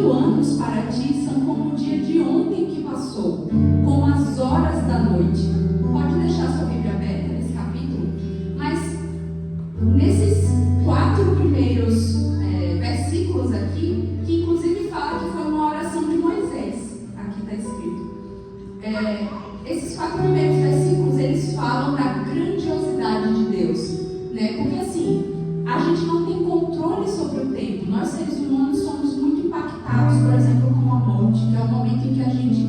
1000 anos para ti são como o dia de ontem que passou, como as horas da noite. Pode deixar sua Bíblia aberta nesse capítulo, mas nesses 4 primeiros versículos aqui, que inclusive fala que foi uma oração de Moisés, aqui está escrito. Esses 4 primeiros versículos, eles falam da grandiosidade de Deus, né? Porque assim, a gente não tem controle sobre o tempo. Nós, seres humanos, somos muito impactados, por exemplo, com a morte, que é o momento em que a gente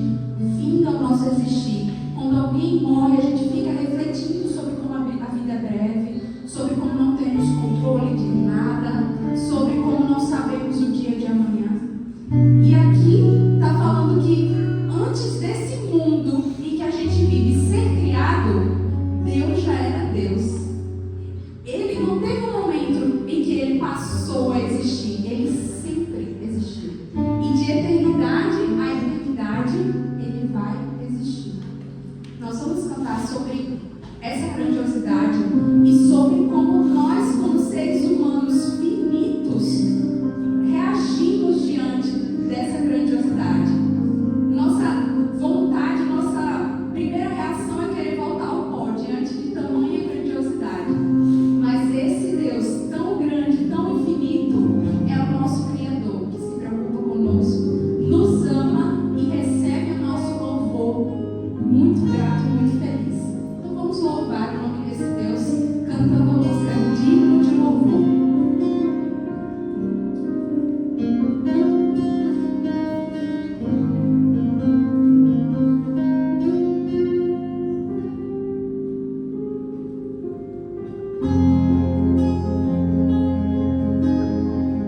finda o nosso existir. Quando alguém morre, a gente fica refletindo sobre como a vida é breve, sobre como não temos controle de nada, sobre como não sabemos o dia de amanhã. E aqui está falando que antes desse mundo em que a gente vive ser criado, Deus já era Deus. Ele não teve um momento em que ele passou a existir, ele sempre existiu. E de eternidade a eternidade, ele vai existir. Nós vamos cantar sobre essa grandiosidade e sobre como nós, como seres humanos finitos, reagimos diante dessa grandiosidade. Nossa vontade, nossa primeira reação é querer voltar ao pó diante de tamanha grandiosidade. Mas esse Deus tão grande, tão infinito, é o nosso Criador, que se preocupa conosco, nos ama e recebe o nosso louvor muito grato e muito feliz. Então vamos louvar o nome desse Deus, cantando a música digno de louvor.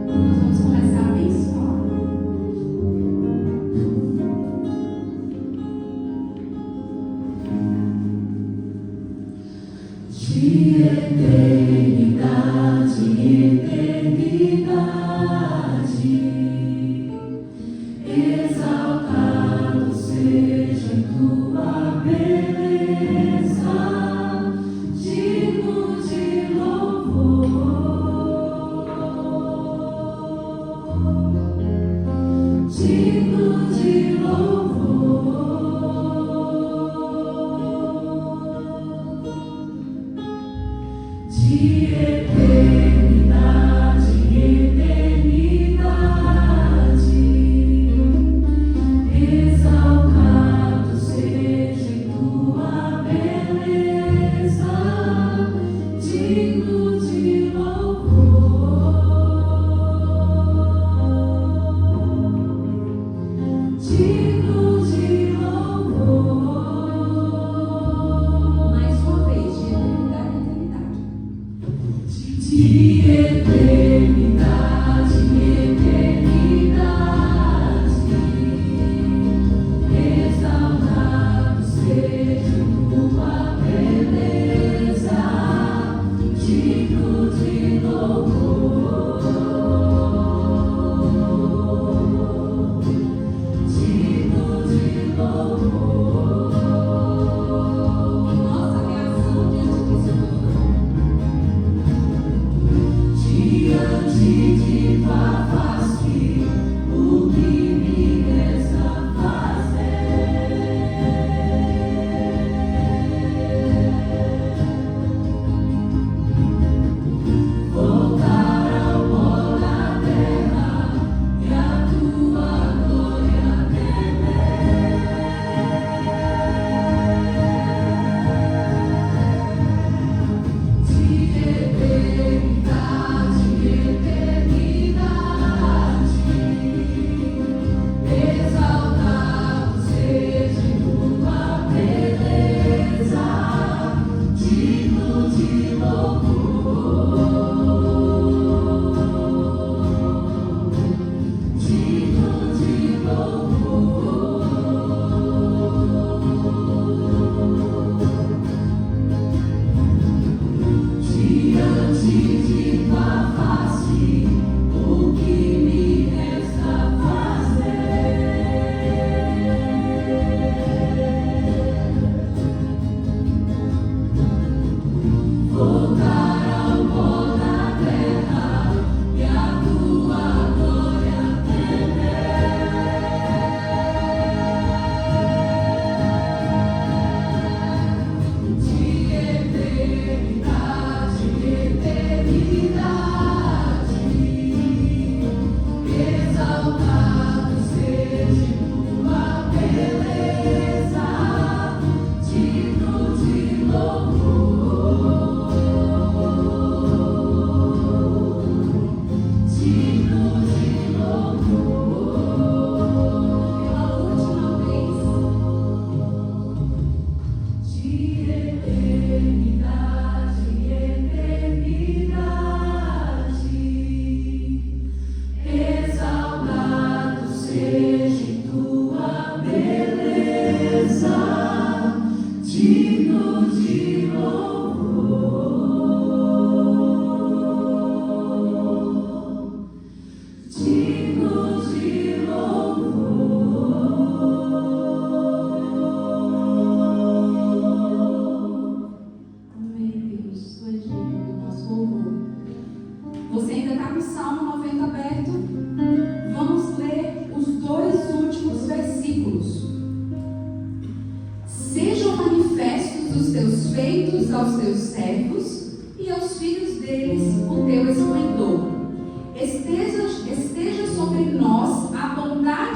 Nós vamos começar a abençoar. De eternidade em eternidade, exaltado seja tua beleza, digno de louvor, digno de louvor. De eternidade em eternidade, exaltado seja tua beleza, digno de louvor,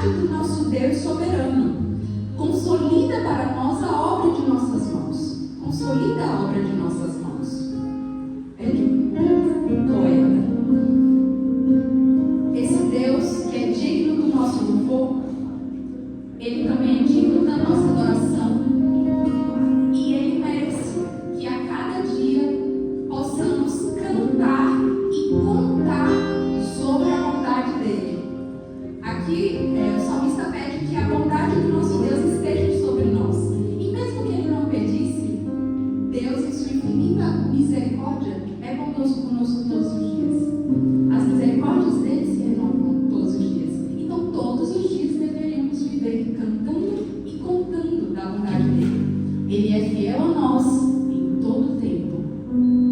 bondade do nosso Deus soberano. Consolida para nós a obra de nossas mãos. Consolida a obra de nossas mãos. Poeta. Esse Deus que é digno do nosso louvor, Ele também é digno da nossa adoração. E Ele merece que a cada dia possamos cantar e contar sobre a bondade dEle. Aqui, o salmista pede que a bondade do nosso Deus esteja sobre nós. E mesmo que Ele não pedisse, Deus, em sua infinita misericórdia, é bondoso conosco todos os dias. As misericórdias dele se renovam todos os dias. Então, todos os dias deveríamos viver cantando e contando da bondade dele. Ele é fiel a nós em todo o tempo.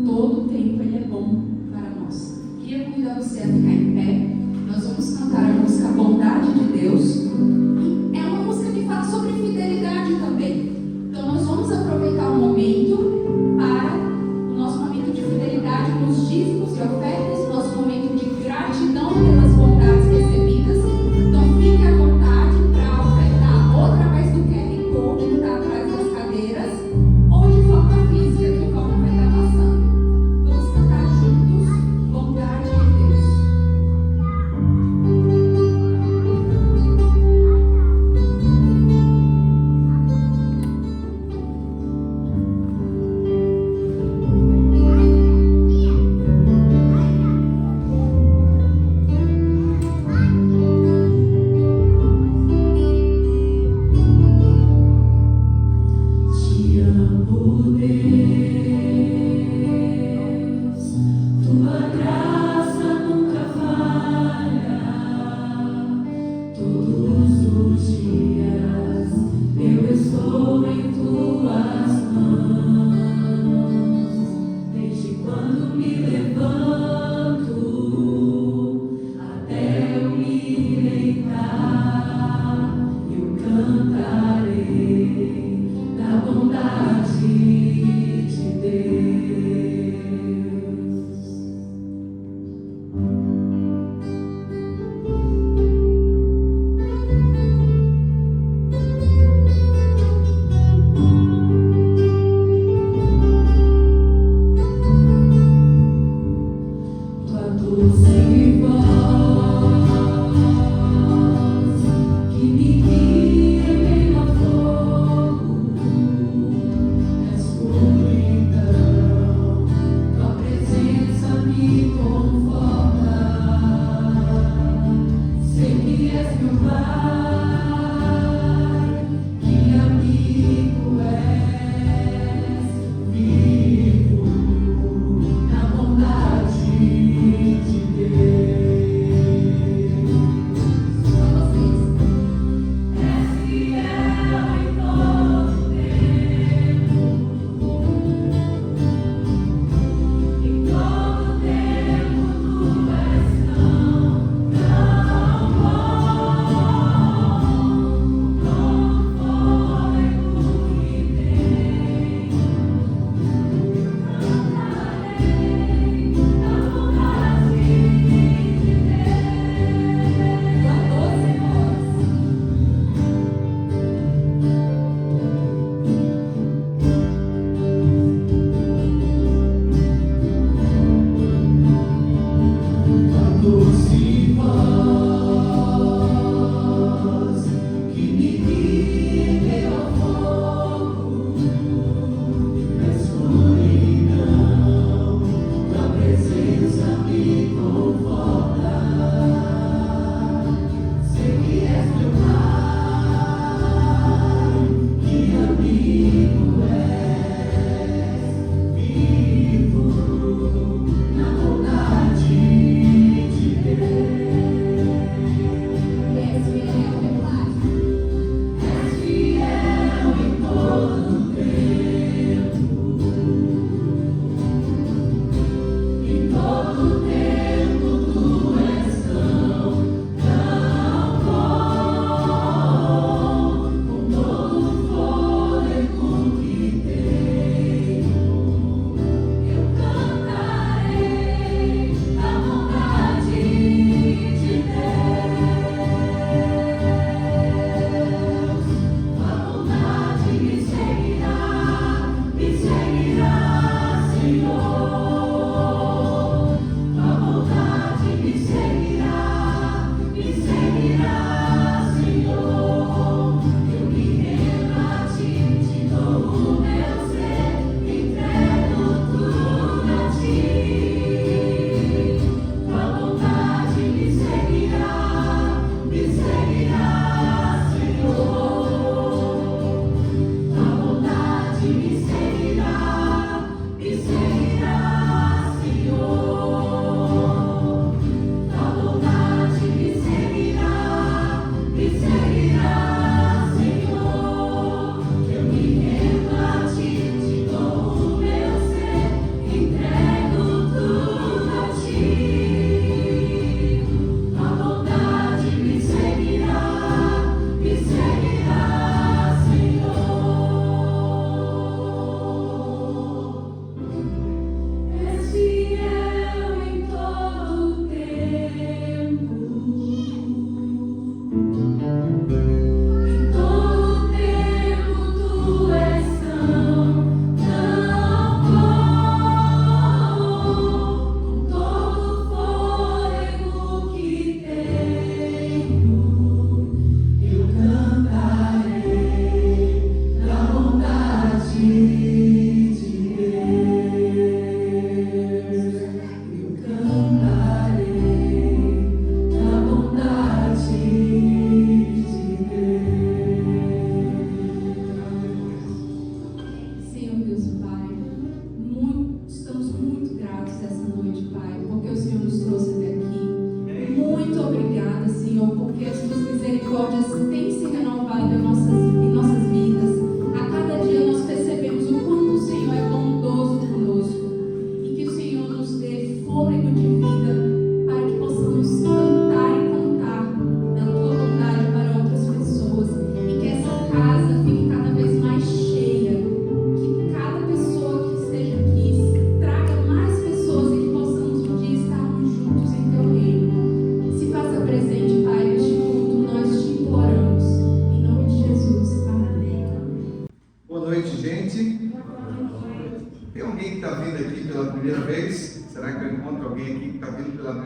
Todo o tempo Ele é bom para nós. Queria convidar você a ficar em pé. Nós vamos cantar a música Bondade de Deus. É uma música que fala sobre fidelidade também. Então, nós vamos aproveitar o momento para o nosso momento de fidelidade nos dízimos e ofertas, nosso momento de gratidão pelas bondades recebidas. Então fique à vontade para ofertar ou através do QR Code que está atrás das cadeiras, ou de forma física, que forma vai estar passando. Vamos cantar juntos Bondade de Deus.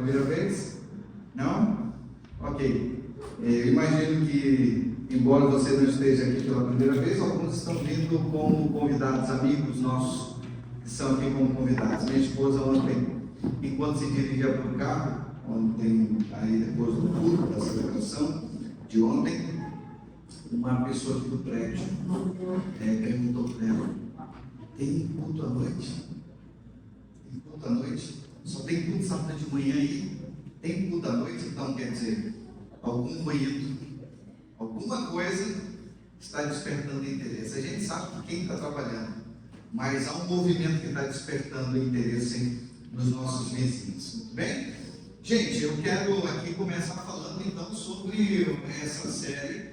primeira vez? Não? Ok. Eu imagino que, embora você não esteja aqui pela primeira vez, alguns estão vindo como convidados, amigos nossos, que são aqui como convidados. Minha esposa ontem, enquanto se dirigia para o carro, ontem, aí depois do culto, da celebração de ontem, uma pessoa aqui do prédio perguntou para ela: tem culto à noite? Tem culto à noite? Só tem culto sábado de manhã aí? Tem culto à noite? Então quer dizer, algum ruído, alguma coisa está despertando interesse. A gente sabe que quem está trabalhando, mas há um movimento que está despertando interesse nos nossos vizinhos. Muito bem? Gente, eu quero aqui começar falando então sobre essa série,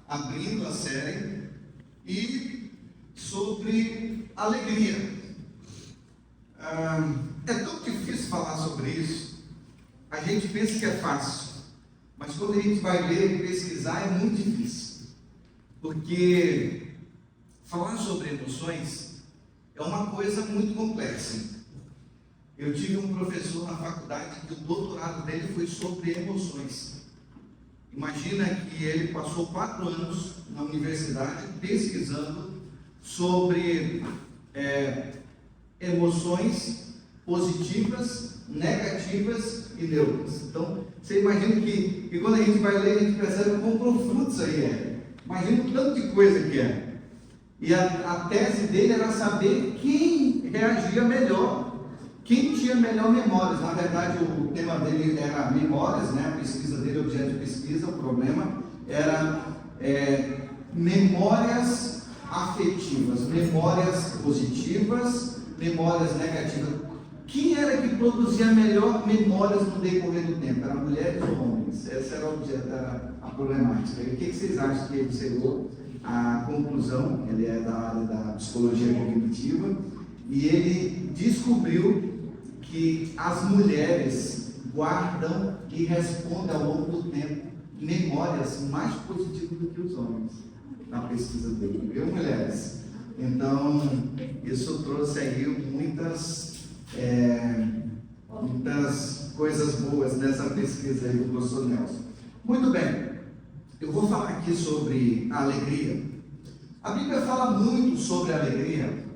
abrindo a série, e sobre alegria. É tão difícil falar sobre isso. A gente pensa que é fácil, mas quando a gente vai ler e pesquisar é muito difícil, porque falar sobre emoções é uma coisa muito complexa. Eu tive um professor na faculdade que o doutorado dele foi sobre emoções. Imagina que ele passou 4 anos na universidade pesquisando sobre emoções positivas, negativas e neutras. Então, você imagina que quando a gente vai ler, a gente percebe o quão profundo isso aí é. Imagina o tanto de coisa que é. E a tese dele era saber quem reagia melhor, quem tinha melhor memórias. Na verdade, o tema dele era memórias, né? A pesquisa dele, o objeto de pesquisa, o problema era memórias afetivas, memórias positivas, memórias negativas. Quem era que produzia melhor memórias no decorrer do tempo? Eram mulheres ou homens? Essa era o objeto, era a problemática. E o que vocês acham que ele chegou à conclusão? Ele é da área da psicologia cognitiva, e ele descobriu que as mulheres guardam e respondem ao longo do tempo memórias mais positivas do que os homens, na pesquisa dele, viu, mulheres? Então, isso trouxe aí muitas coisas boas nessa pesquisa aí do professor Nelson. Muito bem, eu vou falar aqui sobre a alegria. A Bíblia fala muito sobre a alegria,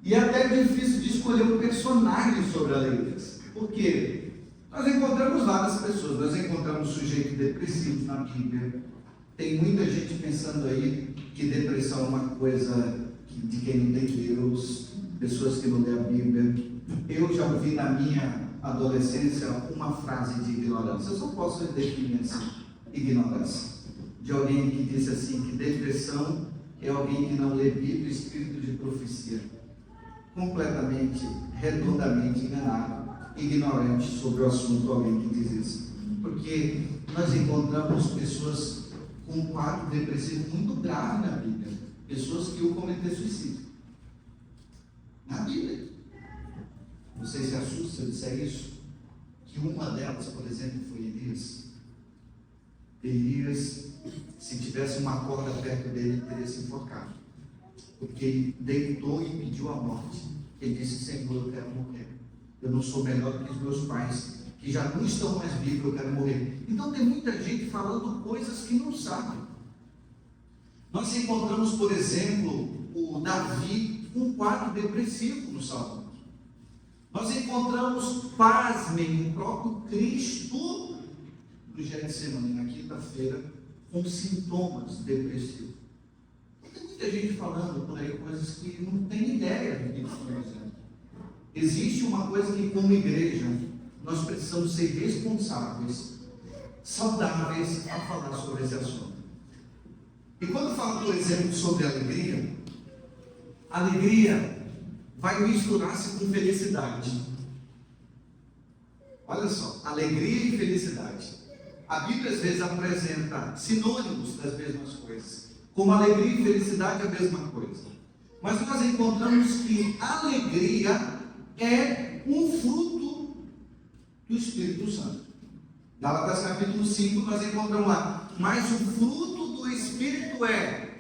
e é até difícil de escolher um personagem sobre alegrias. Por quê? Nós encontramos várias pessoas, nós encontramos sujeitos depressivos na Bíblia. Tem muita gente pensando aí que depressão é uma coisa de quem não tem Deus, pessoas que não lêem a Bíblia. Eu já ouvi na minha adolescência uma frase de ignorância, eu só posso definir assim, ignorância, de alguém que disse assim, que depressão é alguém que não lê Bíblia e espírito de profecia. Completamente, redondamente enganado, ignorante sobre o assunto, alguém que diz isso. Porque nós encontramos pessoas com um quadro depressivo muito grave na Bíblia, pessoas que iam cometer suicídio. Na Bíblia. Você se assusta se eu disser isso? Que uma delas, por exemplo, foi Elias. Elias, se tivesse uma corda perto dele, teria se enforcado. Porque ele deitou e pediu a morte. Ele disse: Senhor, eu quero morrer. Eu não sou melhor do que os meus pais, que já não estão mais vivos, eu quero morrer. Então tem muita gente falando coisas que não sabem. Nós encontramos, por exemplo, o Davi, um quadro depressivo no Salmo. Nós encontramos, pasmem, o próprio Cristo no Getsemane, na quinta-feira, com sintomas depressivos. Tem muita gente falando por aí coisas que não tem ideia do que estão dizendo. Existe uma coisa que, como igreja, nós precisamos ser responsáveis, saudáveis, a falar sobre esse assunto. E quando falo, por exemplo, sobre alegria vai misturar-se com felicidade. Olha só, alegria e felicidade. A Bíblia às vezes apresenta sinônimos das mesmas coisas. Como alegria e felicidade é a mesma coisa. Mas nós encontramos que alegria é um fruto do Espírito Santo. Gálatas capítulo 5 nós encontramos lá. Mas o fruto do Espírito é...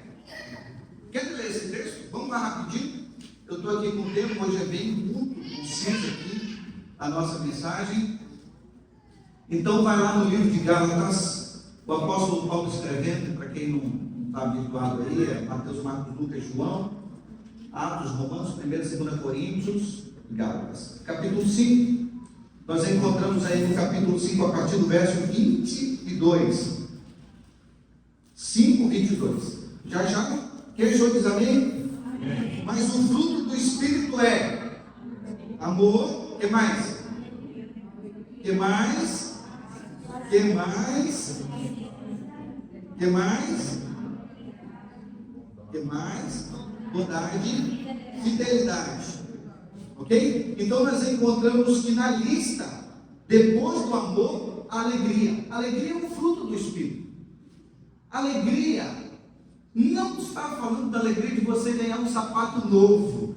Quer ler esse texto? Vamos lá rapidinho. Eu estou aqui com o tempo, hoje é bem muito conciso aqui a nossa mensagem. Então vai lá no livro de Gálatas, o apóstolo Paulo escrevendo, para quem não está habituado aí, é Mateus, Marcos, Lucas, João, Atos, Romanos, 1 e 2 Coríntios, Gálatas. Capítulo 5, nós encontramos aí no capítulo 5, a partir do verso 22. 5, 22. Já? Quem achou diz amém? Amém? Mas o fruto do Espírito é amor, que mais? Que mais? Que mais? Que mais? Que mais? Bondade, fidelidade. Ok? Então nós encontramos que na lista, depois do amor, a alegria. A alegria é um fruto do Espírito. Alegria não está falando da alegria de você ganhar um sapato novo,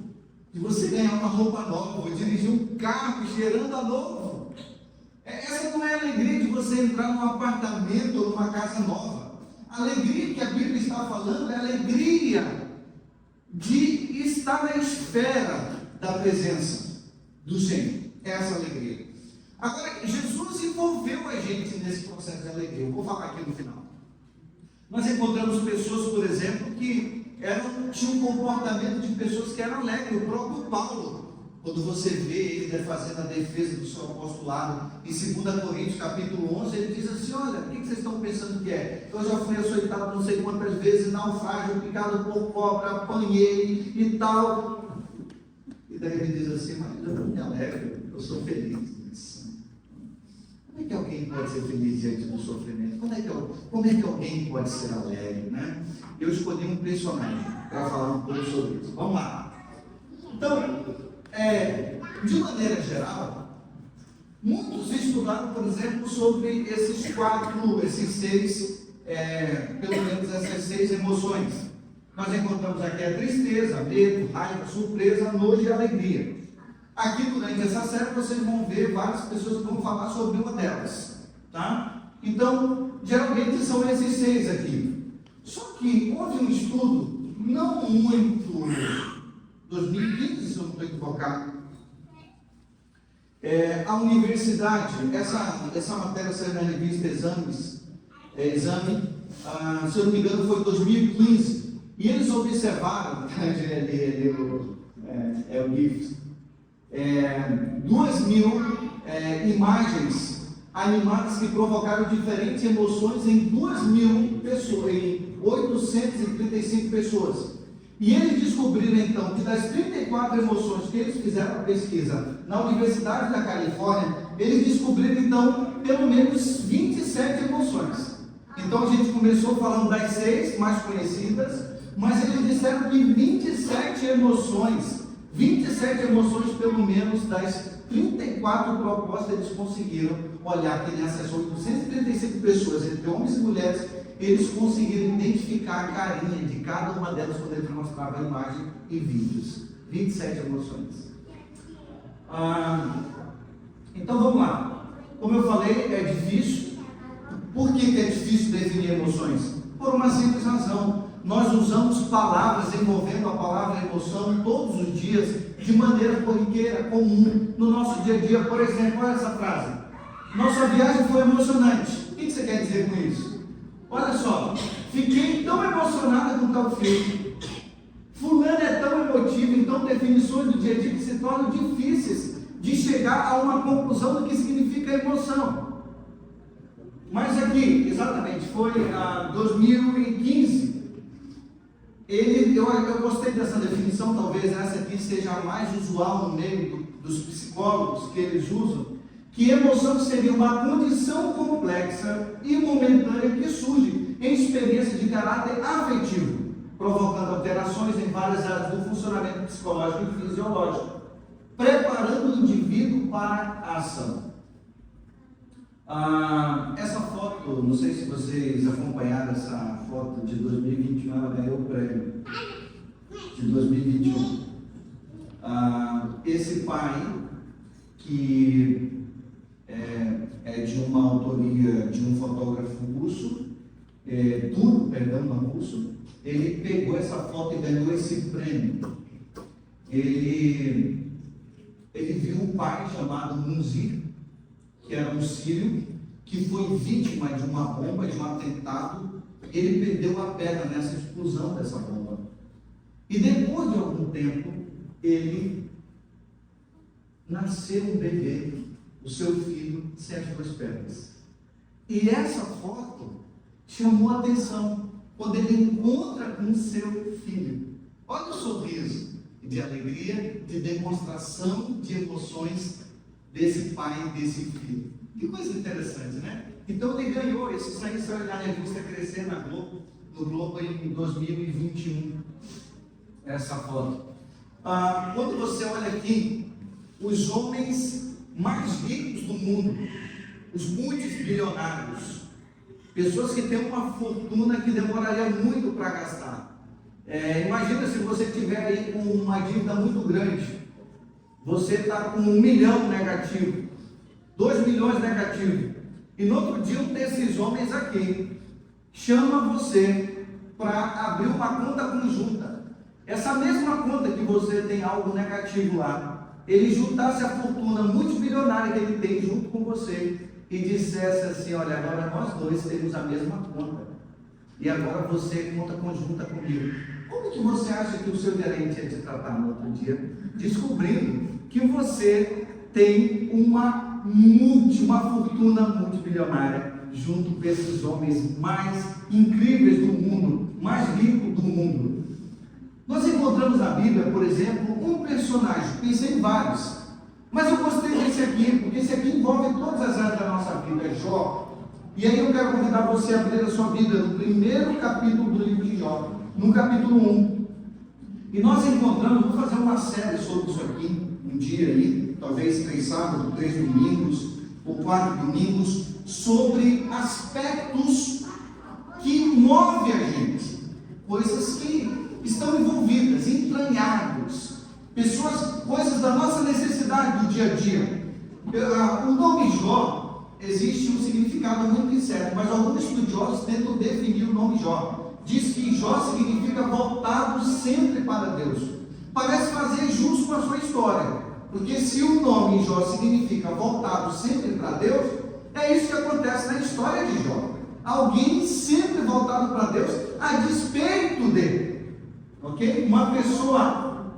de você ganhar uma roupa nova, dirigir um carro cheirando a novo. Essa não é a alegria de você entrar num apartamento ou numa casa nova. A alegria que a Bíblia está falando é a alegria de estar na esfera da presença do Senhor. Essa alegria. Agora, Jesus envolveu a gente nesse processo de alegria. Eu vou falar aqui no final. Nós encontramos pessoas, por exemplo, que tinham um comportamento de pessoas que eram alegres. O próprio Paulo, quando você vê ele fazendo a defesa do seu apostolado, em 2 Coríntios capítulo 11, ele diz assim: olha, o que vocês estão pensando que é? Eu já fui açoitado não sei quantas vezes, naufrágio, picado por cobra, apanhei e tal. E daí ele diz assim: mas eu não me alegro, eu sou feliz nisso. Como é que alguém pode ser feliz diante do sofrimento? Como é que alguém pode ser alegre, né? Eu escolhi um personagem para falar um pouco sobre isso. Vamos lá. Então, de maneira geral, muitos estudaram, por exemplo, sobre esses seis, pelo menos essas 6 emoções. Nós encontramos aqui a tristeza, medo, raiva, surpresa, nojo e alegria. Aqui durante essa série vocês vão ver várias pessoas que vão falar sobre uma delas, tá? Então, geralmente são esses 6 aqui. Só que houve um estudo, não muito, 2015, se eu não estou equivocado, a universidade, essa matéria saiu na revista Exame, se eu não me engano foi 2015, e eles observaram, o GIFT, 2.000 imagens animadas que provocaram diferentes emoções em 2.000 pessoas, em 835 pessoas. E eles descobriram então que das 34 emoções que eles fizeram a pesquisa na Universidade da Califórnia, eles descobriram então pelo menos 27 emoções. Então a gente começou falando das 6 mais conhecidas, mas eles disseram que 27 emoções pelo menos das 34 propostas eles conseguiram olhar que nessas 835 pessoas, entre homens e mulheres, eles conseguiram identificar a carinha de cada uma delas quando eles mostravam a imagem e vídeos. 27 emoções. Então vamos lá. Como eu falei, é difícil. Por que é difícil definir emoções? Por uma simples razão. Nós usamos palavras envolvendo a palavra emoção todos os dias de maneira corriqueira, comum, no nosso dia a dia. Por exemplo, olha essa frase: nossa viagem foi emocionante. O que você quer dizer com isso? Olha só, fiquei tão emocionada com tal filme. Fulano é tão emotivo. Então, definições do dia a dia que se tornam difíceis de chegar a uma conclusão do que significa emoção. Mas aqui, exatamente, foi 2015. Eu gostei dessa definição, talvez essa aqui seja a mais usual no meio dos psicólogos que eles usam, que emoção seria uma condição complexa e momentânea que surge em experiência de caráter afetivo, provocando alterações em várias áreas do funcionamento psicológico e fisiológico, preparando o indivíduo para a ação. Essa foto, não sei se vocês acompanharam essa foto de 2021, ela ganhou o prêmio de 2021. Esse pai, que é de uma autoria de um fotógrafo russo, russo, ele pegou essa foto e ganhou esse prêmio. Ele viu um pai chamado Munzir, que era um sírio, que foi vítima de uma bomba, de um atentado, ele perdeu a perna nessa explosão dessa bomba. E depois de algum tempo, ele nasceu um bebê, o seu filho, sem as duas pernas. E essa foto chamou a atenção quando ele encontra com o seu filho. Olha o sorriso de alegria, de demonstração de emoções desse pai e desse filho. Que coisa interessante, né? Então ele ganhou, isso saiu na revista Crescer na Globo, no Globo em 2021, essa foto. Quando você olha aqui, os homens mais ricos do mundo, os multibilionários, pessoas que têm uma fortuna que demoraria muito para gastar. Imagina se você tiver aí com uma dívida muito grande, você está com 1 milhão negativo, 2 milhões negativo, e no outro dia um desses homens aqui chama você para abrir uma conta conjunta. Essa mesma conta que você tem algo negativo lá, ele juntasse a fortuna multibilionária que ele tem junto com você e dissesse assim: olha, agora nós dois temos a mesma conta e agora você conta conjunta comigo. Como que você acha que o seu gerente ia te tratar no outro dia, descobrindo que você tem uma fortuna multibilionária junto com esses homens mais incríveis do mundo, mais ricos do mundo? Nós encontramos na Bíblia, por exemplo, um personagem, pensei em vários, mas eu gostei desse aqui, porque esse aqui envolve todas as áreas da nossa vida, é Jó. E aí eu quero convidar você a abrir a sua Bíblia no primeiro capítulo do livro de Jó, no capítulo 1. E nós encontramos, vou fazer uma série sobre isso aqui, um dia aí, talvez 3 sábados, 3 domingos, ou 4 domingos, sobre aspectos que movem a gente, coisas que estão envolvidas, entranhados, coisas da nossa necessidade do dia a dia. O nome Jó, existe um significado muito incerto, mas alguns estudiosos tentam definir o nome Jó. Diz que Jó significa voltado sempre para Deus. Parece fazer jus com a sua história, porque se o nome Jó significa voltado sempre para Deus, é isso que acontece na história de Jó. Alguém sempre voltado para Deus a despeito dele. Ok? Uma pessoa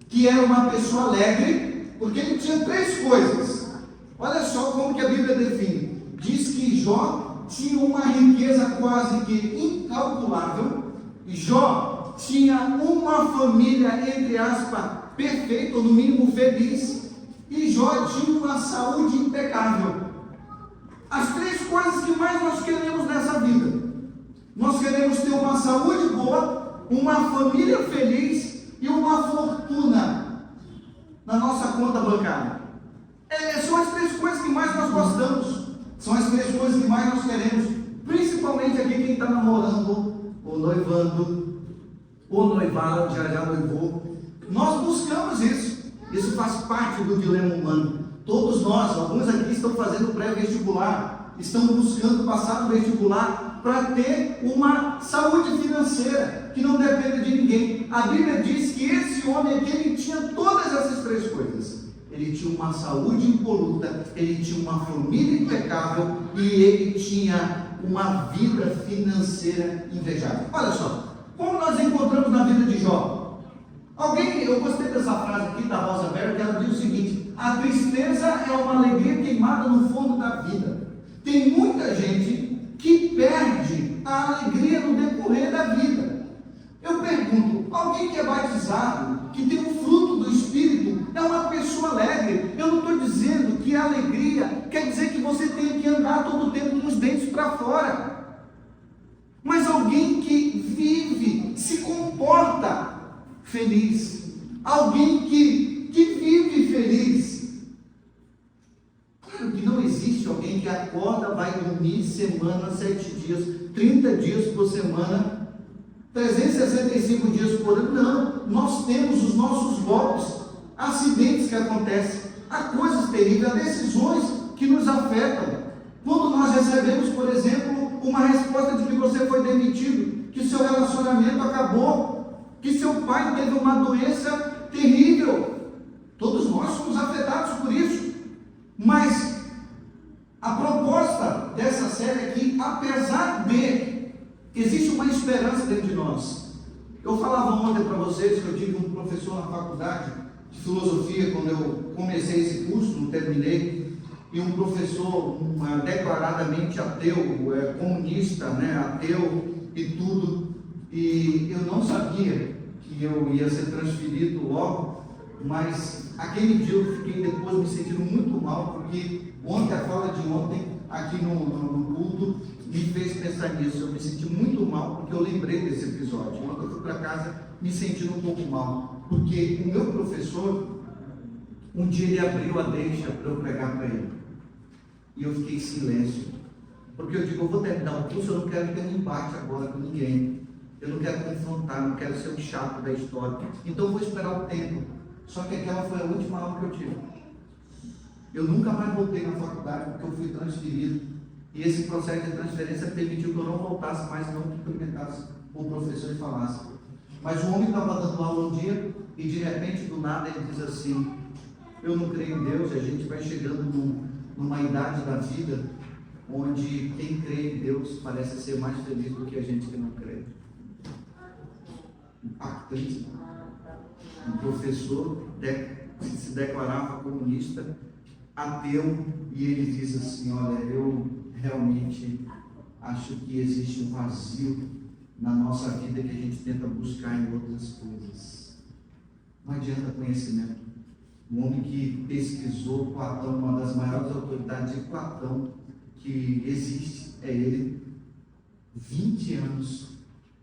que era uma pessoa alegre, porque ele tinha 3 coisas. Olha só como que a Bíblia define. Diz que Jó tinha uma riqueza quase que incalculável. Jó tinha uma família, entre aspas, perfeita, ou no mínimo feliz. E Jó tinha uma saúde impecável. As 3 coisas que mais nós queremos nessa vida. Nós queremos ter uma saúde boa, uma família feliz e uma fortuna na nossa conta bancária. São as 3 coisas que mais nós gostamos, são as 3 coisas que mais nós queremos, principalmente aqui quem está namorando, ou noivando, ou noivado, já noivou. Nós buscamos isso faz parte do dilema humano. Todos nós, alguns aqui estão fazendo pré-vestibular, estão buscando passar no vestibular para ter uma saúde financeira que não dependa de ninguém. A Bíblia diz que esse homem aqui, ele tinha todas essas 3 coisas. Ele tinha uma saúde impoluta, ele tinha uma família impecável e ele tinha uma vida financeira invejável. Olha só, como nós encontramos na vida de Jó? Eu gostei dessa frase aqui da Rosa Weber, que ela diz o seguinte: a tristeza é uma alegria queimada no fundo da vida. Tem muita gente que perde a alegria no decorrer da vida. Eu pergunto, alguém que é batizado, que tem o fruto do Espírito, é uma pessoa alegre? Eu não estou dizendo que a alegria quer dizer que você tem que andar todo o tempo com os dentes para fora. Mas alguém que vive, se comporta feliz, alguém que vive feliz. Claro que não existe alguém que acorda, vai dormir semana, 7 dias, 30 dias por semana, 365 dias por ano. Não, nós temos os nossos golpes, acidentes que acontecem, há coisas terríveis, há decisões que nos afetam. Quando nós recebemos, por exemplo, uma resposta de que você foi demitido, que seu relacionamento acabou, que seu pai teve uma doença terrível, todos nós somos afetados por isso. Mas A proposta dessa série é que, apesar de existe uma esperança dentro de nós. Eu falava ontem para vocês que eu tive um professor na faculdade de filosofia, quando eu comecei esse curso, não terminei, e um professor declaradamente ateu, comunista, ateu e tudo, e eu não sabia que eu ia ser transferido logo, mas aquele dia eu fiquei depois me sentindo muito mal, porque ontem, a fala de ontem, aqui no culto, me fez pensar nisso. Eu me senti muito mal, porque eu lembrei desse episódio. Ontem eu fui para casa me sentindo um pouco mal, porque o meu professor, um dia ele abriu a deixa para eu pregar para ele, e eu fiquei em silêncio, porque eu digo, eu vou terminar o curso, eu não quero ter um embate agora com ninguém, eu não quero confrontar, não quero ser o chato da história, então eu vou esperar o tempo. Só que aquela foi a última aula que eu tive. Eu nunca mais voltei na faculdade, porque eu fui transferido, e esse processo de transferência permitiu que eu não voltasse mais, não cumprimentasse o professor e falasse. Mas o homem estava dando aula um dia, e de repente, do nada, ele diz assim, eu não creio em Deus, e a gente vai chegando numa idade da vida, onde quem crê em Deus parece ser mais feliz do que a gente que não crê. Impactante. Um professor que se declarava comunista, ateu, e ele diz assim, olha, eu realmente acho que existe um vazio na nossa vida que a gente tenta buscar em outras coisas. Não adianta conhecimento. Um homem que pesquisou Platão, uma das maiores autoridades de Platão que existe, é ele, 20 anos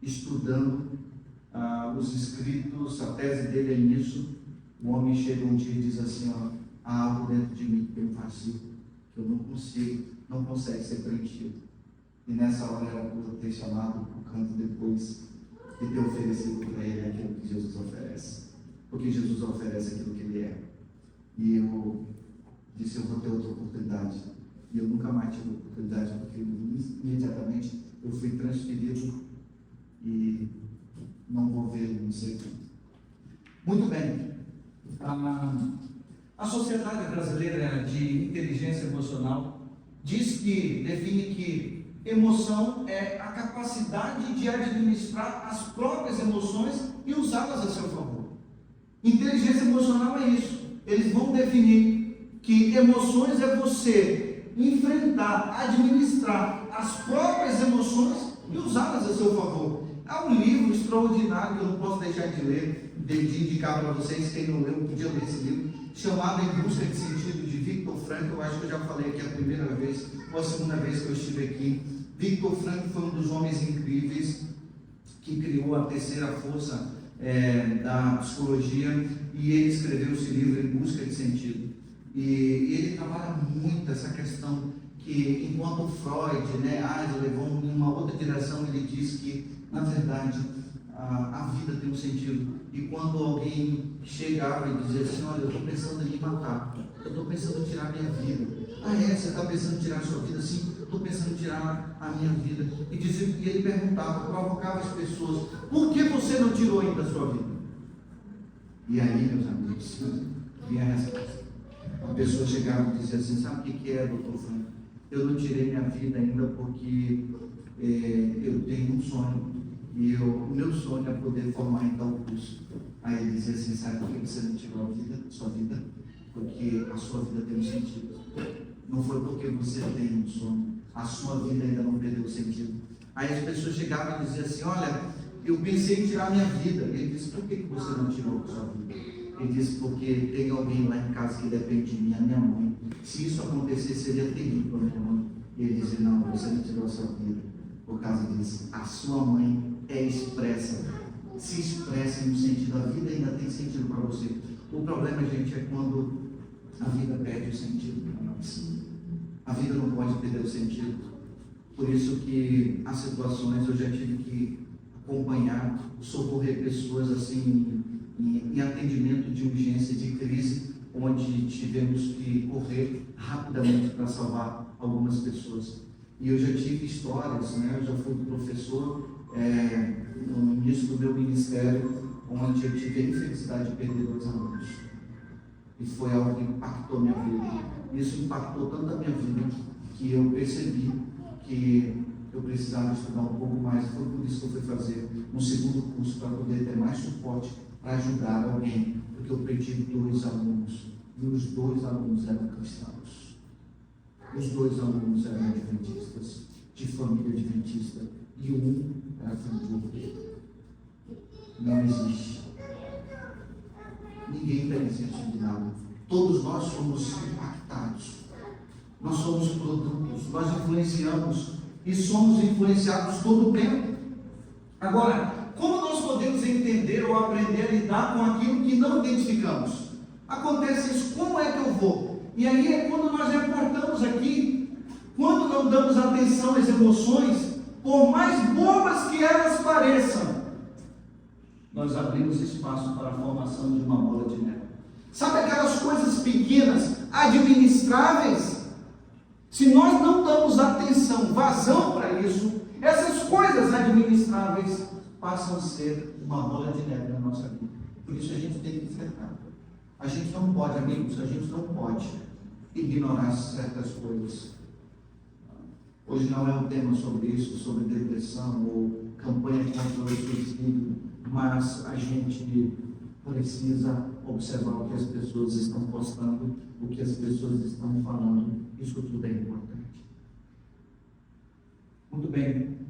estudando os escritos, a tese dele é nisso. O homem chega um dia e diz assim, ó, há algo dentro de mim que tem um vazio, que eu não consegue ser preenchido. E nessa hora era para eu ter chamado o canto depois e ter oferecido para ele aquilo que Jesus oferece. Porque Jesus oferece aquilo que ele é. E eu disse, eu vou ter outra oportunidade. E eu nunca mais tive oportunidade, porque imediatamente eu fui transferido e não vou ver, não sei quando. Muito bem. A Sociedade Brasileira de Inteligência Emocional define que emoção é a capacidade de administrar as próprias emoções e usá-las a seu favor. Inteligência emocional é isso. Eles vão definir que emoções é você enfrentar, administrar as próprias emoções e usá-las a seu favor. Há um livro extraordinário que eu não posso deixar de ler, de indicar para vocês, quem não leu, podia ler esse livro, chamado Em Busca de Sentido, de Viktor Frankl. Eu acho que eu já falei aqui a primeira vez, ou a segunda vez que eu estive aqui. Viktor Frankl foi um dos homens incríveis que criou a terceira força da psicologia, e ele escreveu esse livro Em Busca de Sentido. E ele trabalha muito essa questão que, enquanto Freud, levou em uma outra direção, ele diz que, na verdade, a vida tem um sentido. E quando alguém chegava e dizia assim, olha, eu estou pensando em me matar, eu estou pensando em tirar a minha vida. Você está pensando em tirar a sua vida? Sim, estou pensando em tirar a minha vida. E ele perguntava, provocava as pessoas, por que você não tirou ainda a sua vida? E aí, meus amigos, vinha a resposta. A pessoa chegava e dizia assim, sabe o que é, doutor Franco? Eu não tirei minha vida ainda porque eu tenho um sonho. E o meu sonho é poder formar em tal curso. Aí ele dizia assim, sabe por que você não tirou sua vida? Porque a sua vida tem um sentido. Não foi porque você tem um sonho. A sua vida ainda não perdeu sentido. Aí as pessoas chegavam e diziam assim, olha, eu pensei em tirar minha vida. Ele disse, por que você não tirou a sua vida? Ele disse, porque tem alguém lá em casa que depende de mim, a minha mãe. Se isso acontecer, seria terrível para minha mãe. E ele disse, não, você não tirou a sua vida por causa disso. A sua mãe se expressa no sentido, a vida ainda tem sentido para você. O problema, gente, é quando a vida perde o sentido para nós. A vida não pode perder o sentido. Por isso que há situações eu já tive que acompanhar, socorrer pessoas assim em atendimento de urgência, de crise, onde tivemos que correr rapidamente para salvar algumas pessoas. E eu já tive histórias, eu já fui professor no início do meu ministério, onde eu tive a infelicidade de perder 2 alunos. E foi algo que impactou minha vida. Isso impactou tanto a minha vida, que eu percebi que eu precisava estudar um pouco mais. Foi por isso que eu fui fazer um segundo curso, para poder ter mais suporte, para ajudar alguém, porque eu perdi 2 alunos, e os 2 alunos eram cristãos. Os 2 alunos eram adventistas, de família adventista, e um era filho de ovelha. Não existe. Ninguém está isento de nada. Todos nós somos impactados. Nós somos produtos, nós influenciamos e somos influenciados todo o tempo. Agora, como nós podemos entender ou aprender a lidar com aquilo que não identificamos? Acontece isso, como é que eu vou? E aí é quando nós reportamos aqui, quando não damos atenção às emoções, por mais bobas que elas pareçam, nós abrimos espaço para a formação de uma bola de neve. Sabe aquelas coisas pequenas, administráveis? Se nós não damos atenção, vazão para isso, essas coisas administráveis passam a ser uma bola de neve na nossa vida. Por isso a gente tem que enfrentar. A gente não pode, amigos, a gente não pode ignorar certas coisas. Hoje não é um tema sobre isso, sobre depressão ou campanha contra o suicídio, mas a gente precisa observar o que as pessoas estão postando, o que as pessoas estão falando. Isso tudo é importante. Muito bem.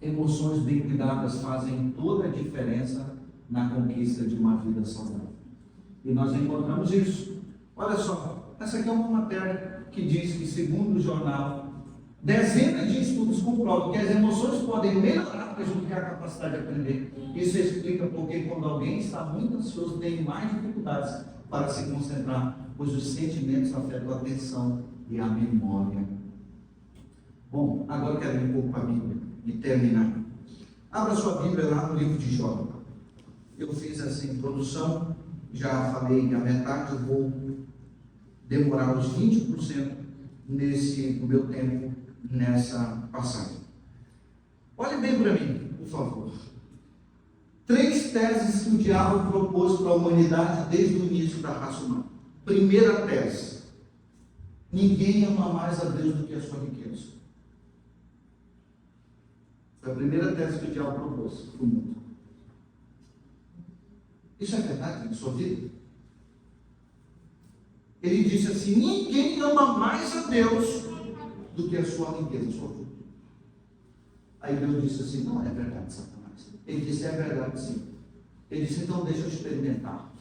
Emoções bem cuidadas fazem toda a diferença na conquista de uma vida saudável. E nós encontramos isso. Olha só, essa aqui é uma matéria que diz que, segundo o jornal, dezenas de estudos comprovam que as emoções podem melhorar, prejudicar a capacidade de aprender. Isso explica porque quando alguém está muito ansioso, tem mais dificuldades para se concentrar, pois os sentimentos afetam a atenção e a memória. Bom, agora eu quero ir um pouco para a Bíblia e terminar. Abra sua Bíblia lá no livro de Jó. Eu fiz essa introdução, já falei a metade, eu vou demorar uns 20% no meu tempo nessa passagem. Olhe bem para mim, por favor. 3 teses que o diabo propôs para a humanidade desde o início da raça humana. Primeira tese: ninguém ama mais a Deus do que a sua riqueza. Foi a primeira tese que o diabo propôs para o mundo. Isso é verdade na sua vida? Ele disse assim: ninguém ama mais a Deus do que a sua riqueza, a sua vida. Aí Deus disse assim: não é verdade, Satanás. Ele disse: é verdade, sim. Ele disse: então deixa eu experimentar.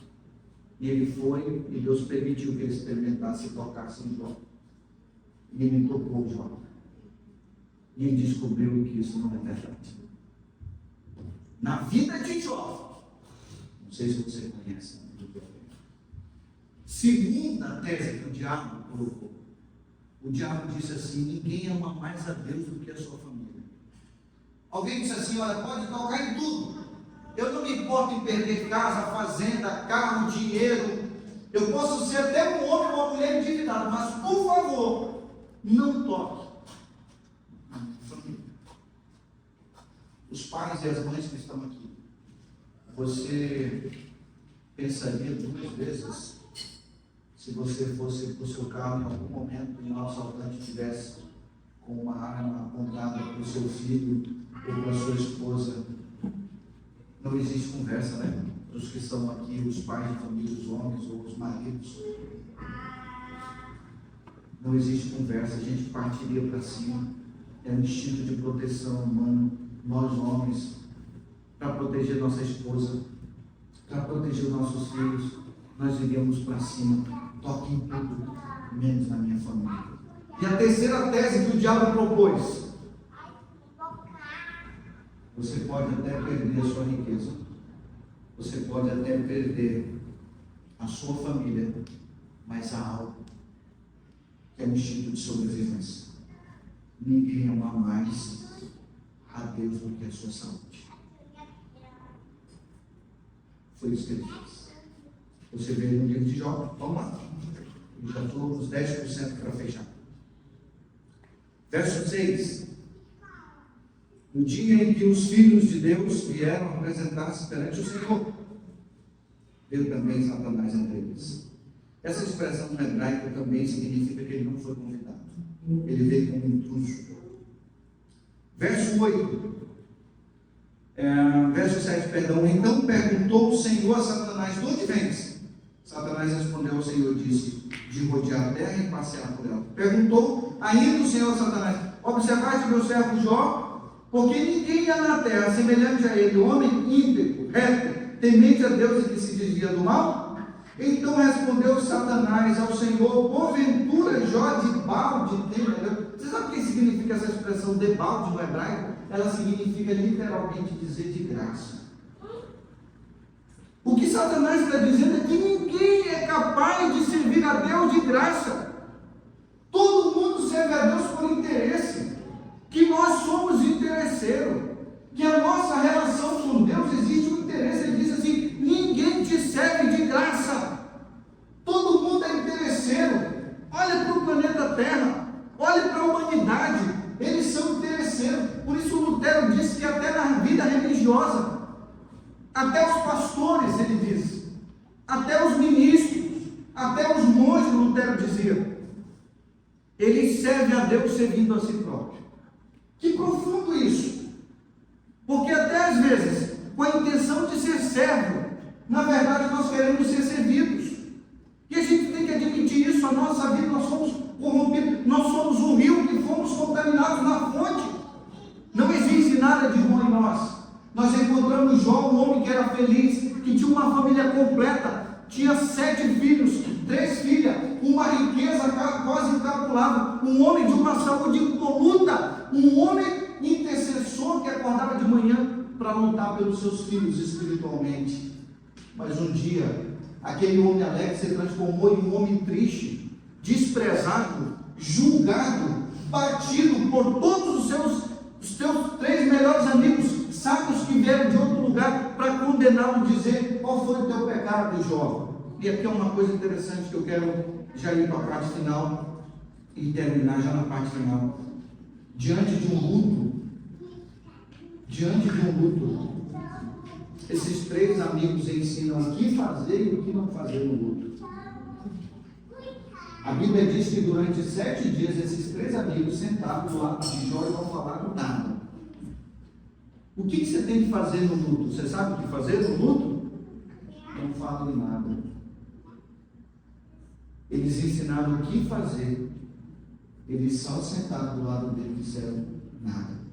E ele foi, e Deus permitiu que ele experimentasse e tocasse em Jó. E ele tocou Jó. E ele descobriu que isso não é verdade. Na vida de Jó, não sei se você conhece, segunda tese que o diabo colocou. O diabo disse assim: ninguém ama mais a Deus do que a sua família. Alguém disse assim: olha, pode tocar em tudo. Eu não me importo em perder casa, fazenda, carro, dinheiro. Eu posso ser até um homem ou uma mulher endividado, mas por favor, não toque na minha família. Os pais e as mães que estão aqui, você pensaria 2 vezes se você fosse para o seu carro em algum momento e um assaltante estivesse com uma arma apontada para o seu filho ou para a sua esposa? Não existe conversa, né? Os que estão aqui, os pais de família, os homens ou os maridos. Não existe conversa, a gente partiria para cima. É um instinto de proteção humano. Nós homens, para proteger nossa esposa, para proteger os nossos filhos, nós iríamos para cima. Toque em tudo, menos na minha família. E a terceira tese que o diabo propôs: você pode até perder a sua riqueza, você pode até perder a sua família, mas há algo que é um instinto de sobrevivência. Ninguém ama mais a Deus do que a sua saúde. Foi isso que ele fez. Você vê no livro de Jó. Vamos lá. Eu já estou nos 10% para fechar. Verso 6. No dia em que os filhos de Deus vieram apresentar-se perante o Senhor, veio também Satanás entre eles. Essa expressão hebraica também significa que ele não foi convidado. Ele veio como intruso. Verso 8. Verso 7, perdão. Então perguntou o Senhor a Satanás: de onde vens? Satanás respondeu ao Senhor e disse: de rodear a terra e passear por ela. Perguntou ainda o Senhor a Satanás: observaste meu servo Jó? Porque ninguém há na terra semelhante a ele, homem íntegro, reto, temente a Deus e que se desvia do mal? Então respondeu Satanás ao Senhor: porventura Jó de balde tem? Você sabe o que significa essa expressão de balde no hebraico? Ela significa literalmente dizer de graça. O que Satanás está dizendo é que ninguém é capaz de servir a Deus de graça. Todo mundo serve a Deus por interesse. Que nós somos interesseiros. Que a nossa relação com Deus existe um interesse. Ele diz assim: ninguém te serve de graça. Todo mundo é interesseiro. Olha para o planeta Terra. Olha para a humanidade. Eles são interesseiros. Por isso Lutero disse que até na vida religiosa, até os pastores, ele diz, até os ministros, até os monges, Lutero dizia, eles servem a Deus servindo a si próprio. Que profundo isso! Porque até às vezes, com a intenção de ser servo, na verdade nós queremos ser servidos. E a gente tem que admitir isso. A nossa vida, nós somos corrompidos, nós somos um rio que fomos contaminados na fonte. Não existe nada de bom em nós. Nós encontramos Jó, um homem que era feliz, que tinha uma família completa, tinha 7 filhos, 3 filhas, uma riqueza quase incalculável, um homem de uma saúde impoluta, um homem intercessor que acordava de manhã para lutar pelos seus filhos espiritualmente. Mas um dia, aquele homem alegre se transformou em um homem triste, desprezado, julgado, batido por todos os seus 3 melhores amigos, sábios que vieram de outro lugar para condená-lo, dizer: qual foi o teu pecado, Jó? E aqui é uma coisa interessante que eu quero já ir para a parte final e terminar já na parte final. Diante de um luto, esses 3 amigos ensinam o que fazer e o que não fazer no luto. A Bíblia diz que durante 7 dias esses 3 amigos sentados do lado de Jó e não falaram nada. O que você tem que fazer no luto? Você sabe o que fazer no luto? Não falem nada. Eles ensinaram o que fazer. Eles só sentados do lado dele disseram nada.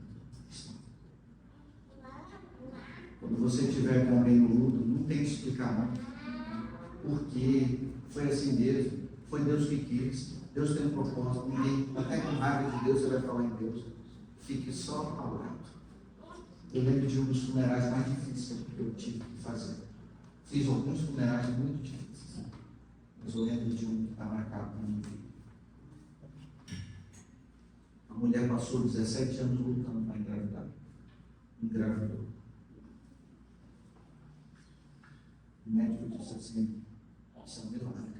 Quando você estiver com alguém no luto, não tem que explicar não. Porque foi assim mesmo. Foi Deus que quis. Deus tem um propósito. Ninguém, até com raiva de Deus, você vai falar em Deus. Fique só ao lado. Eu lembro de um dos funerais mais difíceis que eu tive que fazer. Fiz alguns funerais muito difíceis. Mas eu lembro de um que está marcado na minha vida. A mulher passou 17 anos lutando para engravidar. Engravidou. O médico disse assim: isso é um milagre.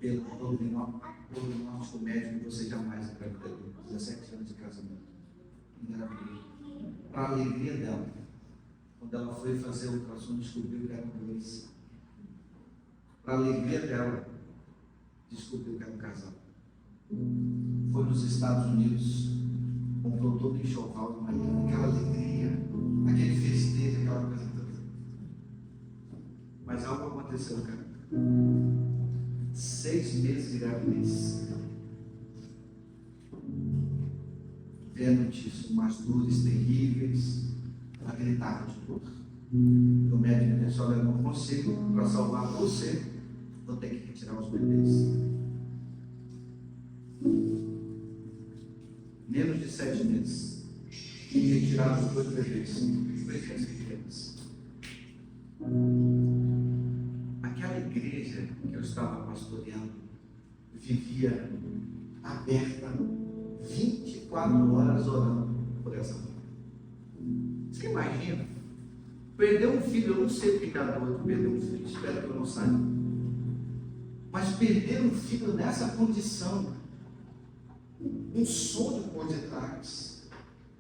Pelo prognóstico médico, você jamais engravidaria. 17 anos de casamento. Engravidei. Para a alegria dela, quando ela foi fazer o ultrassom, descobriu que era um doença. Para a alegria dela, descobriu que era um casal. Foi nos Estados Unidos, comprou todo o enxoval do marido, aquela alegria, aquele festejo, aquela coisa toda. Mas algo aconteceu, cara. 6 meses de gravidez. Vendo disso, umas dores terríveis, ela gritava de dor. O médico disse: olha, eu não consigo, para salvar você, vou ter que retirar os bebês. Menos de 7 meses, e retiraram os 2 bebês, 2 bebês pequenos. Aquela igreja que eu estava pastoreando vivia aberta 24 horas orando por essa mulher. Você imagina? Perder um filho, eu não sei o que cada outro perdeu um filho, espero que eu não saiba. Mas perder um filho nessa condição, um sonho por detrás,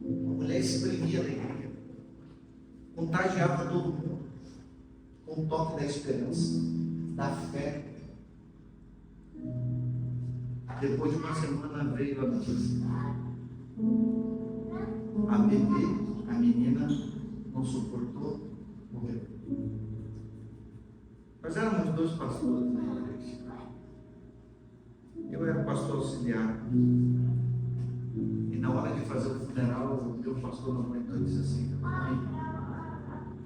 a mulher exprimia a alegria, contagiava todo mundo, com o toque da esperança, da fé. Depois de uma semana veio a notícia. A bebê, a menina, não suportou, morreu. Nós éramos 2 pastores na igreja. Eu era pastor auxiliar. E na hora de fazer o funeral, o meu pastor não aguentou e disse assim: mãe,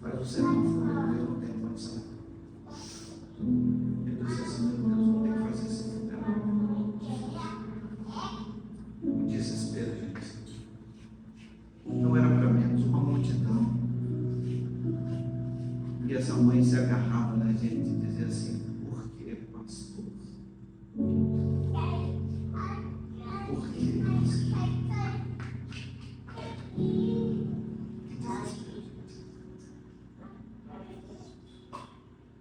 faz o sermão funeral, eu não tenho condição. Eu disse assim: meu Deus, vou ter que fazer esse funeral. Um desespero, gente. Não era para menos, uma multidão. E essa mãe se agarrava na gente e dizia assim: por que, pastor? Por que, pastor? Que desespero, gente.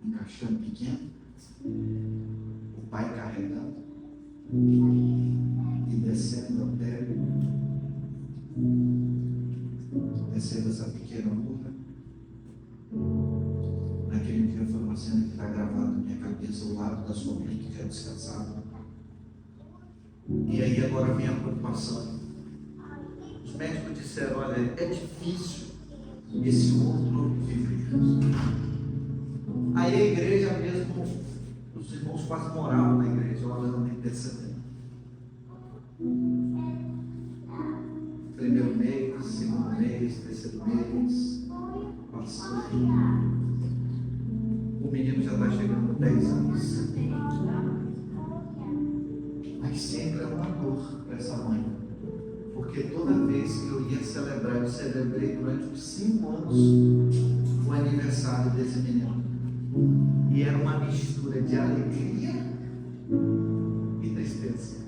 Um caixão pequeno, o pai carregando e descendo até descendo essa pequena urna. Naquele dia foi uma cena que está gravada na minha cabeça, o lado da sua mãe que já descansava. E aí agora vem a preocupação. Os médicos disseram: olha, é difícil esse outro viver. Aí a igreja mesmo, os irmãos quase moravam na igreja, orando e intercedendo. Primeiro mês, segundo mês, terceiro mês, passou. O menino já está chegando a 10 anos. Mas sempre é uma dor para essa mãe. Porque toda vez que eu ia celebrar, eu celebrei durante uns 5 anos o aniversário desse menino. E era uma mistura de alegria e tristeza.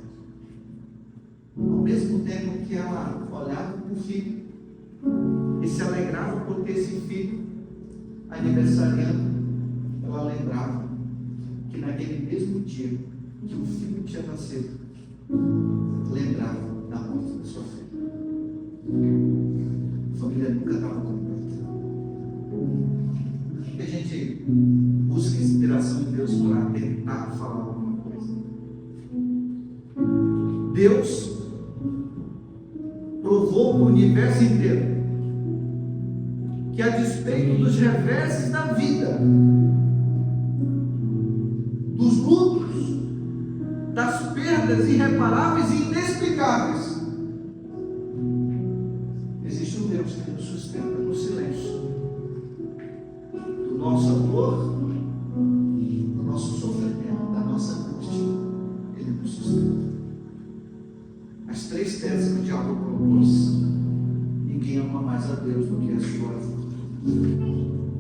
Ao mesmo tempo que ela olhava para o filho e se alegrava por ter esse filho aniversariando, ela lembrava que naquele mesmo dia que o filho tinha nascido, lembrava da morte da sua filha. A família nunca estava completa. E a gente busca inspiração em Deus para tentar falar alguma coisa. Deus provou para o universo inteiro que, a despeito dos reveses da vida, dos lutos, das perdas irreparáveis e inexplicáveis, existe um Deus que nos sustenta no silêncio do nosso amor, do nosso sofrimento, da nossa angústia. Ele nos sustenta. As 3 teses que o diabo propôs: ninguém ama mais a Deus do que a sua fortuna.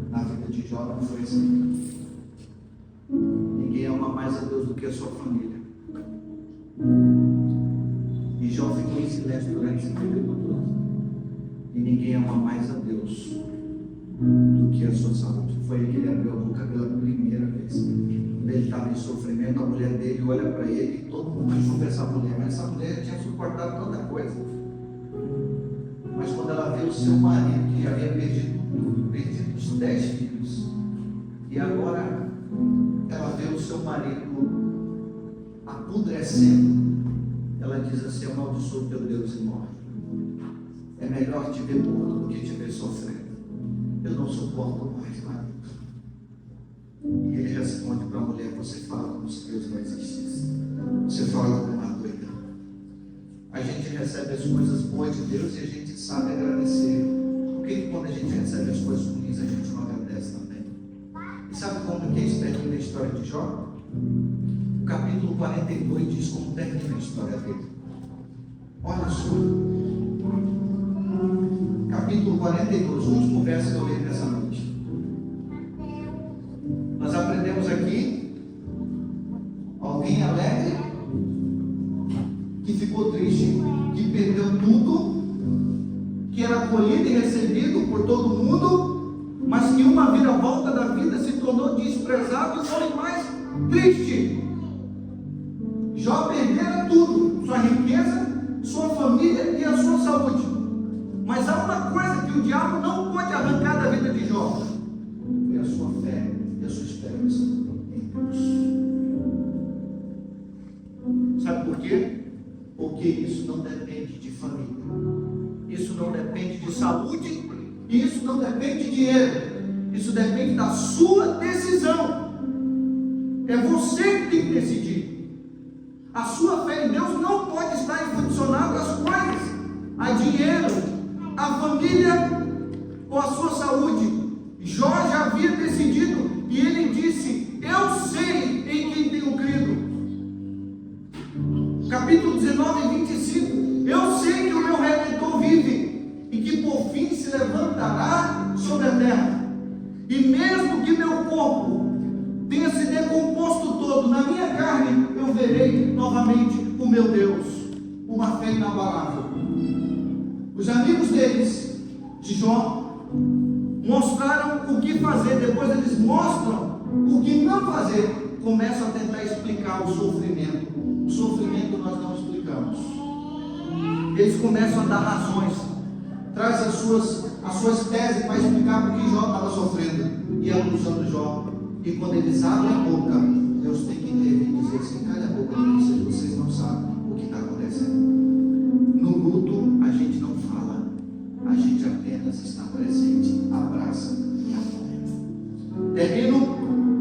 Na vida de Jó não foi assim. Ninguém ama mais a Deus do que a sua família. E Jó ficou em silêncio durante esse período todo. E ninguém ama mais a Deus do que a sua saúde. Foi aí que ele abriu a boca pela primeira vez. Ele estava em sofrimento, a mulher dele olha para ele e todo mundo julga essa mulher, mas essa mulher tinha suportado tanta coisa. Mas quando ela vê o seu marido, que já havia perdido tudo, perdido os 10 filhos, e agora ela vê o seu marido apodrecendo, ela diz assim: amaldiçoa o teu Deus e morre. É melhor te ver morto do que te ver sofrendo. Eu não suporto mais, marido. E ele responde para a mulher: você fala como se Deus não existisse. Você fala como uma doida. A gente recebe as coisas boas de Deus e a gente sabe agradecer. Por que quando a gente recebe as coisas ruins a gente não agradece também? E sabe como que isso termina a história de Jó? O capítulo 42 diz como termina a história dele. Olha só. Capítulo 42, o último verso que eu leio nessa noite. Nós aprendemos aqui alguém alegre que ficou triste, que perdeu tudo, que era acolhido e recebido por todo mundo, mas que uma viravolta da vida se tornou desprezado e foi mais triste. Jó perdera tudo, sua riqueza, sua família e a sua saúde. Mas há uma coisa que o diabo não pode arrancar da vida de Jó: foi a sua fé e a sua esperança em Deus. Sabe por quê? Porque isso não depende de família, isso não depende de saúde, isso não depende de dinheiro, isso depende da sua decisão. É você que tem que decidir. A sua fé em Deus não pode estar condicionada às coisas, a dinheiro, a família ou a sua saúde. Jó já havia decidido e ele disse: eu sei em quem tenho crido. Capítulo 19, 25: eu sei que o meu Redentor vive e que por fim se levantará sobre a terra. E mesmo que meu corpo tenha se decomposto todo, na minha carne eu verei novamente o meu Deus. Uma fé inabalável. Os amigos deles, de Jó, mostraram o que fazer. Depois eles mostram o que não fazer. Começam a tentar explicar o sofrimento. O sofrimento nós não explicamos. Eles começam a dar razões, traz as suas teses para explicar por que Jó estava sofrendo e acusando Jó. E quando eles abrem a boca, Deus tem que intervir e dizer assim: calha a boca de vocês não sabem o que está acontecendo. No luto a gente não fala, a gente apenas está presente, abraça e apoia. Termino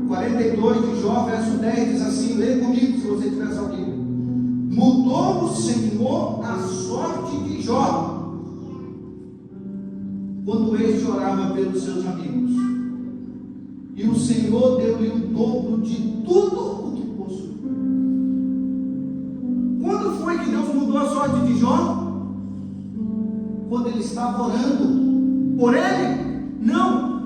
42 de Jó, verso 10, diz assim: lê comigo se você tivesse alguém. Mudou o Senhor a sorte de Jó quando este orava pelos seus amigos, e o Senhor deu-lhe o dobro de tudo o que possuía. Quando foi que Deus mudou a sorte de Jó? Quando ele estava orando por ele? Não.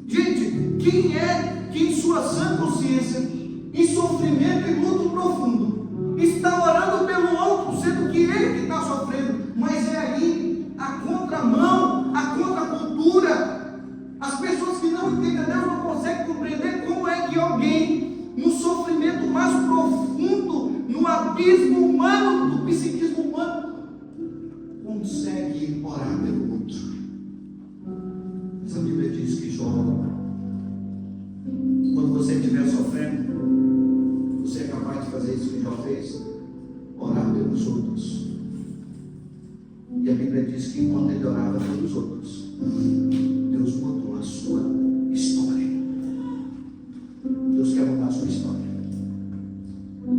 Gente, quem é que em sua sã consciência, em sofrimento e luto profundo, está orando pelo outro, sendo que ele que está sofrendo? Mas é aí a contramão, a contracultura. As pessoas que não entendem Deus não conseguem compreender como é que alguém, no sofrimento mais profundo, no abismo humano, do psiquismo humano, consegue orar pelo outro. Essa Bíblia diz que Jó, quando você estiver sofrendo, você é capaz de fazer isso que Jó fez, orar pelos outros. E a Bíblia diz que enquanto ele orava pelos outros, Deus mudou a sua história. Deus quer mudar a sua história.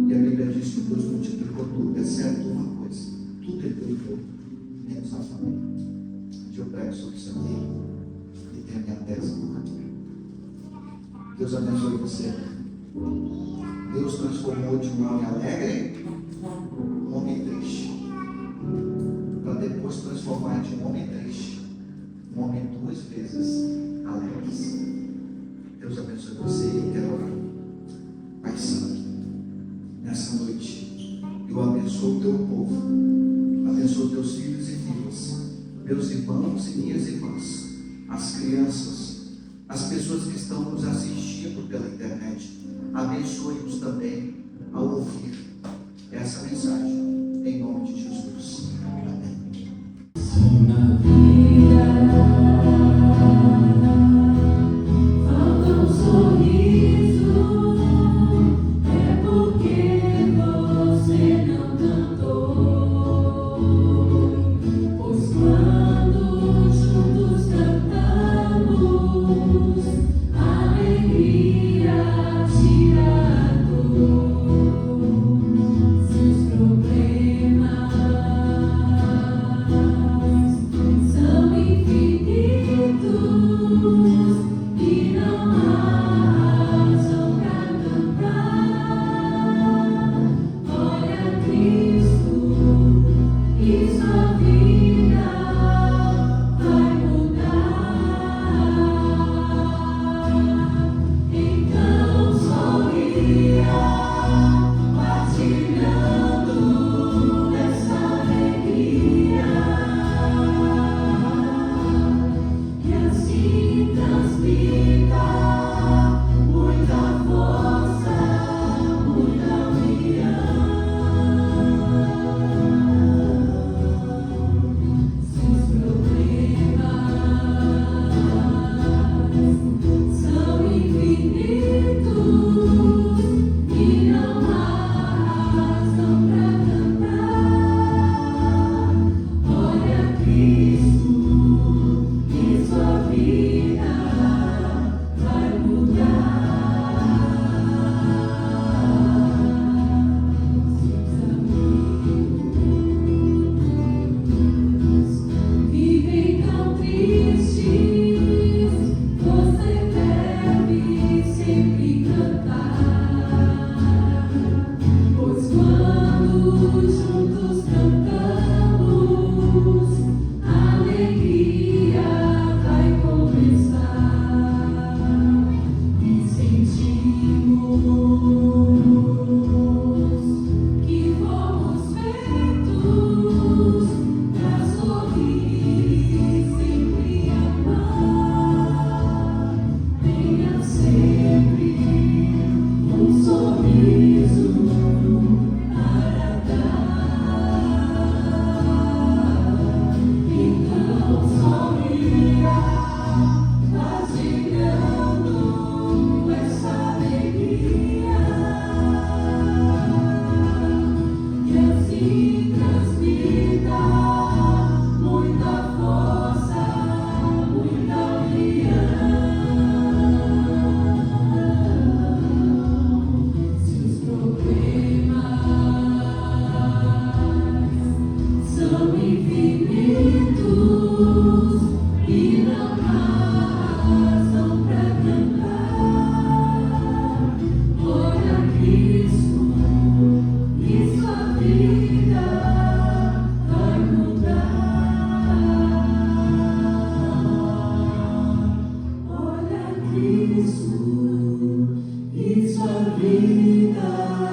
E a Bíblia diz que Deus multiplicou tudo, exceto uma coisa: tudo ele deu, menos a família. Eu prego sobre isso aqui e tenho a minha tese no caminho. Deus abençoe você. Deus transformou de um homem alegre um homem triste, para depois transformar de um homem triste um homem 2 vezes alegre. Deus abençoe você. Eu quero orar. Pai Santo, nessa noite eu abençoo o teu povo, abençoo teus filhos e filhas, meus irmãos e minhas irmãs, as crianças, as pessoas que estão nos assistindo pela internet. Abençoe-nos também ao ouvir essa mensagem, em nome de Jesus. Amém. Problemas sua vida.